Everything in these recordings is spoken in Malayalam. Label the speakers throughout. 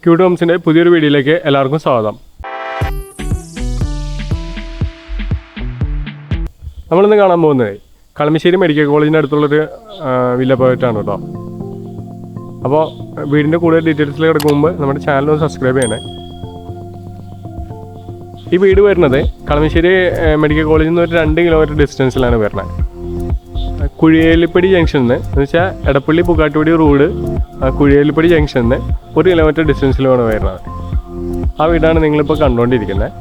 Speaker 1: ക്യൂട്ട് ഹോംസിൻ്റെ പുതിയൊരു വീഡിയോയിലേക്ക് എല്ലാവർക്കും സ്വാഗതം. നമ്മളിന്ന് കാണാൻ പോകുന്നത് കളമശ്ശേരി മെഡിക്കൽ കോളേജിൻ്റെ അടുത്തുള്ളൊരു വില്ല പ്രോജക്റ്റാണ് കേട്ടോ. അപ്പോൾ വീടിൻ്റെ കൂടുതൽ ഡീറ്റെയിൽസിൽ കിടക്കും മുമ്പ് നമ്മുടെ ചാനൽ ഒന്ന് സബ്സ്ക്രൈബ് ചെയ്യണേ. ഈ വീട് വരുന്നത് കളമശ്ശേരി മെഡിക്കൽ കോളേജിൽ നിന്ന് ഒരു 2 കിലോമീറ്റർ ഡിസ്റ്റൻസിലാണ് വരുന്നത്. കുഴിയേലിപ്പടി ജംഗ്ഷനിൽ നിന്ന് എന്ന് വെച്ചാൽ എടപ്പള്ളി പുക്കാട്ടുപടി റോഡ് കുഴിയേലിപ്പടി ജംഗ്ഷനിൽ നിന്ന് 1 കിലോമീറ്റർ ഡിസ്റ്റൻസിലാണ് വരുന്നത്. ആ വീടാണ് നിങ്ങളിപ്പോൾ കണ്ടുകൊണ്ടിരിക്കുന്നത്.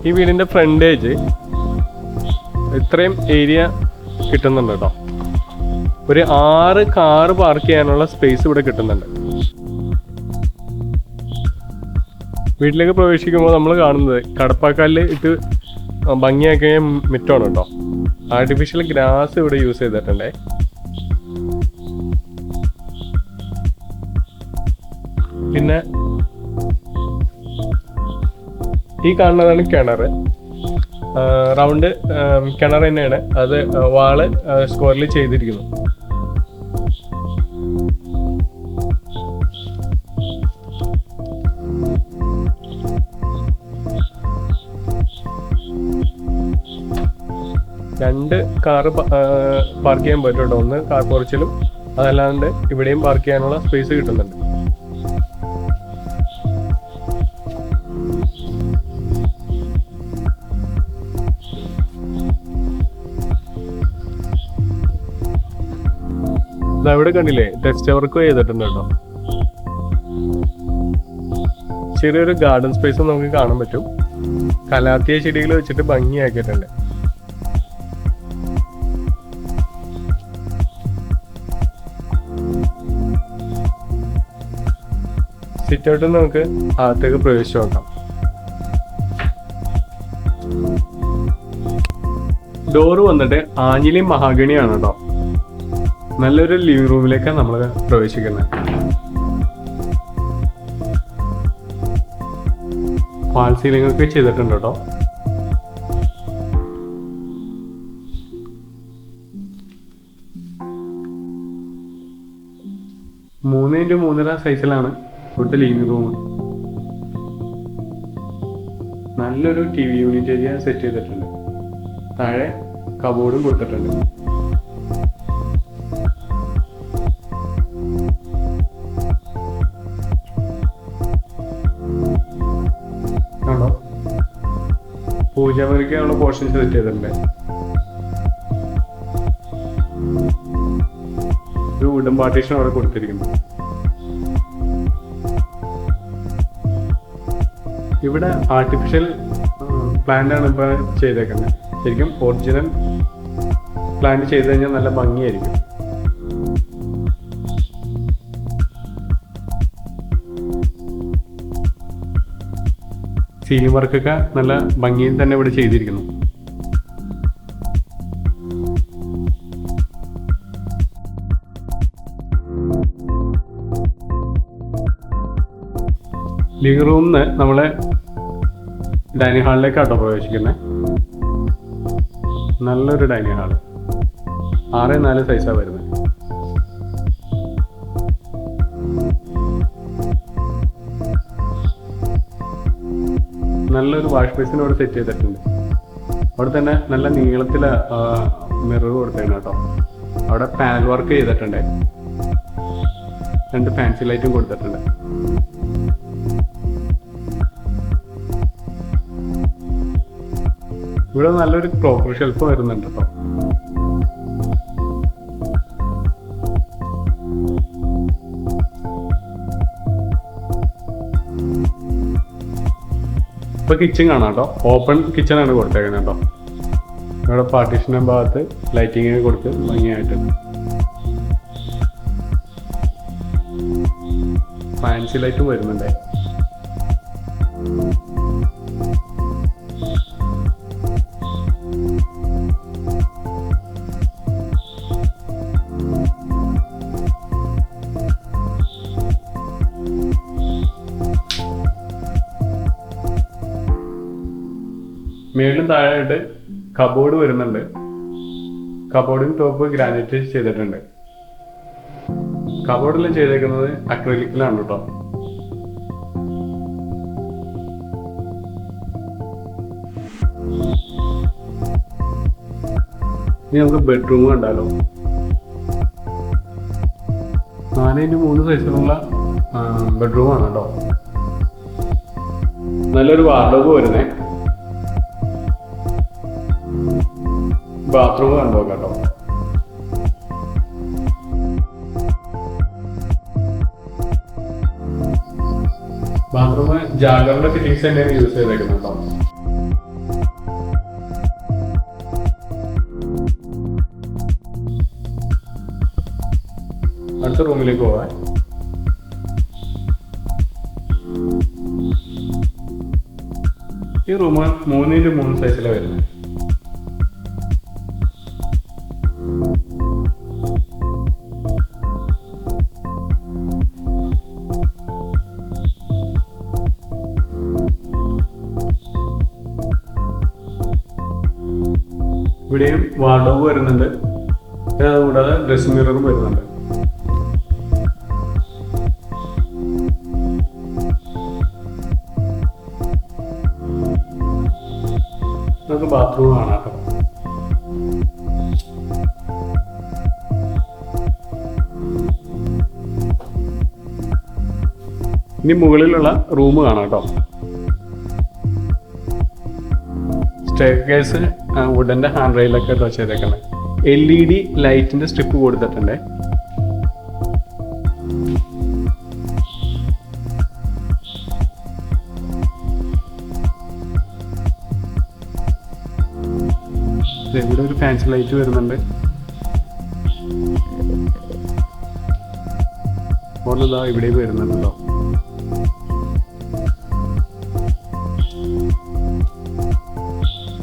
Speaker 1: ഈ വീടിൻ്റെ ഫ്രണ്ടേജ് ഇത്രയും ഏരിയ കിട്ടുന്നുണ്ട് കേട്ടോ. ഒരു 6 കാറ് പാർക്ക് ചെയ്യാനുള്ള സ്പേസ് ഇവിടെ കിട്ടുന്നുണ്ട്. വീട്ടിലേക്ക് പ്രവേശിക്കുമ്പോൾ നമ്മൾ കാണുന്നത് കടപ്പാക്കല്ല് ഇട്ട് ഭംഗിയാക്കിയ മുറ്റമാണ് കേട്ടോ. ആർട്ടിഫിഷ്യൽ ഗ്രാസ് ഇവിടെ യൂസ് ചെയ്തിട്ടുണ്ടേ. പിന്നെ ഈ കാണുന്നതാണ് കിണർ. റൗണ്ട് കിണർ തന്നെയാണ്. അത് വാള് സ്ക്വയറിൽ ചെയ്തിരിക്കുന്നു. രണ്ട് കാറ് പാർക്ക് ചെയ്യാൻ പറ്റും കേട്ടോ. ഒന്ന് കാർ പോർച്ചിലും അതല്ലാണ്ട് ഇവിടെയും പാർക്ക് ചെയ്യാനുള്ള സ്പേസ് കിട്ടുന്നുണ്ട്. ഇവിടെ കണ്ടില്ലേ, ടെസ്റ്റ് വർക്ക് ചെയ്തിട്ടുണ്ട് കേട്ടോ. ചെറിയൊരു ഗാർഡൻ സ്പേസും നമുക്ക് കാണാൻ പറ്റും. കലാത്തിയ ചെടികൾ വെച്ചിട്ട് ഭംഗിയാക്കിയിട്ടുണ്ട്. സിറ്റ് ഔട്ട് നമുക്ക് അകത്തേക്ക് പ്രവേശിച്ചു നോക്കാം. ഡോറ് വന്നിട്ട് ആഞ്ഞിലി മഹാഗണിയാണ് കേട്ടോ. നല്ലൊരു ലിവിംഗ് റൂമിലേക്കാണ് നമ്മൾ പ്രവേശിക്കുന്നത്. ഫാൾ സീലിംഗ് ഒക്കെ ചെയ്തിട്ടുണ്ട് കേട്ടോ. മൂന്ന് ഇൻറ്റു 3.5 സൈസിലാണ് ഇവിടുത്തെ ലിവിംഗ് റൂം. നല്ലൊരു TV യൂണിറ്റ് ഏരിയ സെറ്റ് ചെയ്തിട്ടുണ്ട്. താഴെ കബോർഡും കൊടുത്തിട്ടുണ്ട്. ആണോ, പൂജാമുറിക്കുള്ള പോർഷൻസ് സെറ്റ് ചെയ്തിട്ടുണ്ട്. ഒരു വുഡൻ പാർട്ടീഷൻ അവിടെ കൊടുത്തിരിക്കുന്നു. ഇവിടെ ആർട്ടിഫിഷ്യൽ പ്ലാന്റ് ആണ് ഇപ്പോൾ ചെയ്തേക്കുന്നത്. ശരിക്കും ഒറിജിനൽ പ്ലാന്റ് ചെയ്ത് കഴിഞ്ഞാൽ നല്ല ഭംഗിയായിരിക്കും. സീലിംഗ് വർക്കൊക്കെ നല്ല ഭംഗിയിൽ തന്നെ ഇവിടെ ചെയ്തിരിക്കുന്നു. ലിവിംഗ് റൂമിൽ നിന്ന് നമ്മളെ ഡൈനിങ് ഹാളിലേക്കാട്ടോ പ്രവേശിക്കുന്നത്. നല്ലൊരു ഡൈനിങ് ഹാള്. 6x4 സൈസാണ് വരുന്നത്. നല്ലൊരു വാഷ് ബേസിൻ ഇവിടെ സെറ്റ് ചെയ്തിട്ടുണ്ട്. അവിടെ തന്നെ നല്ല നീളത്തിലെ മിറർ കൊടുത്തേക്കണം കേട്ടോ. അവിടെ പാനൽ വർക്ക് ചെയ്തിട്ടുണ്ട്. 2 ഫാൻസി ലൈറ്റും കൊടുത്തിട്ടുണ്ട്. ഇവിടെ നല്ലൊരു ക്രോക്കർ ഷെൽഫ് വരുന്നുണ്ട് കേട്ടോ. ഇപ്പൊ കിച്ചൺ കാണാം കേട്ടോ. ഓപ്പൺ കിച്ചൺ ആണ് കൊടുത്തേക്കുന്നത് കേട്ടോ. ഇവിടെ പാർട്ടീഷൻ്റെ ഭാഗത്ത് ലൈറ്റിങ് കൊടുത്ത് ഭംഗിയായിട്ടുണ്ട്. ഫാൻസി ലൈറ്റും വരുന്നുണ്ട്. മേളിലും താഴെയായിട്ട് കബോർഡ് വരുന്നുണ്ട്. കബോർഡിന് ടോപ്പ് ഗ്രാനൈറ്റ് ചെയ്തിട്ടുണ്ട്. കബോർഡെല്ലാം ചെയ്തേക്കുന്നത് അക്രിലിക്കിലാണ് കേട്ടോ. ഇനി നമുക്ക് ബെഡ്റൂം കണ്ടാലോ. 4x3 സൈസിലുള്ള ബെഡ്റൂമാണ് കേട്ടോ. നല്ലൊരു വാർഡ്രോബ് വരുന്നേ. ബാത്റൂം കണ്ടു കേട്ടോ. ബാത്റൂം ജാഗറിന്റെ ഫിറ്റിംഗ്സ് തന്നെയാണ് യൂസ് ചെയ്തേക്കുന്നത് കേട്ടോ. അടുത്ത റൂമിലേക്ക് പോവാൻ. ഈ റൂം 3x3 സൈസിലാണ് വരുന്നത്. ഇവിടെയും വാർഡ്രോബ് വരുന്നുണ്ട്. അതുകൂടാതെ ഡ്രസ്സിംഗ് മിററും വരുന്നുണ്ട്. നമുക്ക് ബാത്റൂം കാണാം കേട്ടോ. ഇനി മുകളിലുള്ള റൂം കാണാം കേട്ടോ. സ്റ്റെയർകേസ് വുഡന്റെ ഹാൻഡ് റെയിലൊക്കെ ടച്ച് ചെയ്തേക്കുന്നത്. LED ലൈറ്റിന്റെ സ്ട്രിപ്പ് കൊടുത്തിട്ടുണ്ട്. ഇവിടെ ഒരു ഫാൻസി ലൈറ്റ് വരുന്നുണ്ട്. ഒന്നതാ ഇവിടെ വരുന്നുണ്ടോ.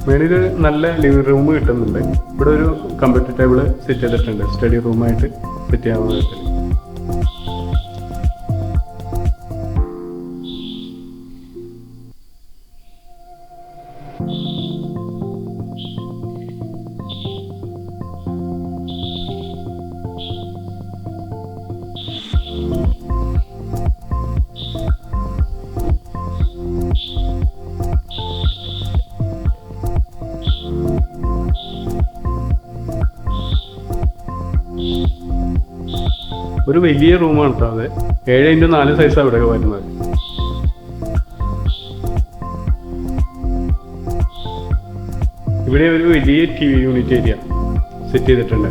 Speaker 1: മേളിൽ നല്ല ലിവിംഗ് റൂം കിട്ടുന്നുണ്ട്. ഇവിടെ ഒരു കമ്പ്യൂട്ടർ ടേബിൾ സെറ്റ് ചെയ്തിട്ടുണ്ട്. സ്റ്റഡി റൂമായിട്ട് സെറ്റ് ചെയ്യാവുന്ന വിധത്തിൽ. ഒരു വലിയ റൂമാണ് കേട്ടോ. അത് 7x4 സൈസാണ് ഇവിടെ വരുന്നത്. ഇവിടെ ഒരു വലിയ TV യൂണിറ്റ് ഏരിയ സെറ്റ് ചെയ്തിട്ടുണ്ട്.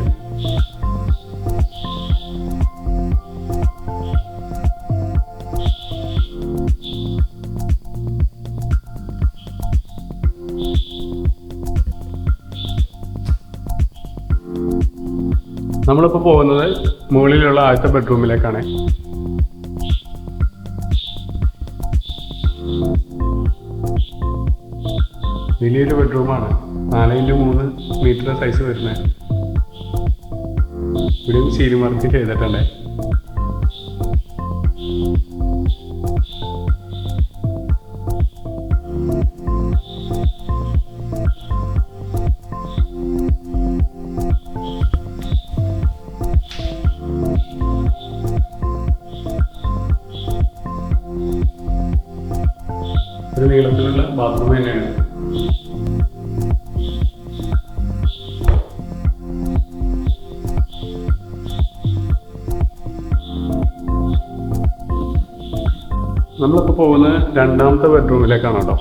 Speaker 1: നമ്മളിപ്പോൾ പോകുന്നത് മുകളിലുള്ള ആദ്യത്തെ ബെഡ്റൂമിലേക്കാണ്. വലിയൊരു ബെഡ്റൂമാണ്. 4x3 മീറ്റർ സൈസ് വരുന്നത്. ഇവിടെയും സീലിംഗ് വർക്ക് ചെയ്തിട്ടുണ്ട്. ഒരു നീളത്തിലുള്ള ബാത്റൂം തന്നെയാണ്. നമ്മളിപ്പോൾ പോകുന്നത് രണ്ടാമത്തെ ബെഡ്റൂമിലേക്കാണ് കേട്ടോ.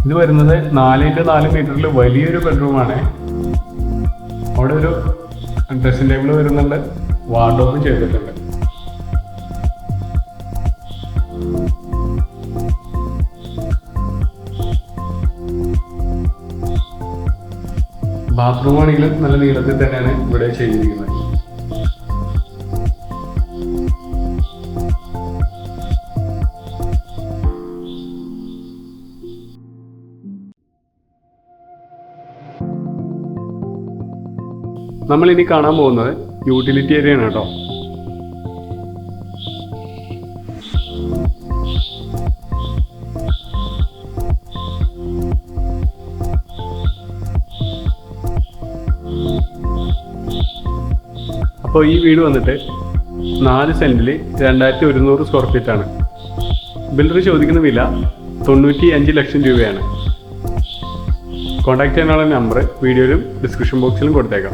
Speaker 1: ഇത് വരുന്നത് 4x4 മീറ്ററിൽ വലിയൊരു ബെഡ്റൂമാണ്. അവിടെ ഒരു ഡ്രസ്സിംഗ് ടേബിൾ വരുന്നുണ്ട്. വാർഡ്രോബ് ചെയ്തിട്ടുണ്ട്. ബാത്റൂം ആണെങ്കിലും നല്ല നീളത്തിൽ തന്നെയാണ് ഇവിടെ ചെയ്തിരിക്കുന്നത്. നമ്മളിനി കാണാൻ പോകുന്നത് യൂട്ടിലിറ്റി ഏരിയ ആണ് കേട്ടോ.
Speaker 2: അപ്പോൾ ഈ വീട് വന്നിട്ട് 4 സെൻറ്റിൽ 2100 സ്ക്വയർ ഫീറ്റാണ്. ബിൽഡർ ചോദിക്കുന്ന വില 95 ലക്ഷം രൂപയാണ്. കോൺടാക്ട് ചെയ്യാനുള്ള നമ്പർ വീഡിയോയിലും ഡിസ്ക്രിപ്ഷൻ ബോക്സിലും കൊടുത്തേക്കാം.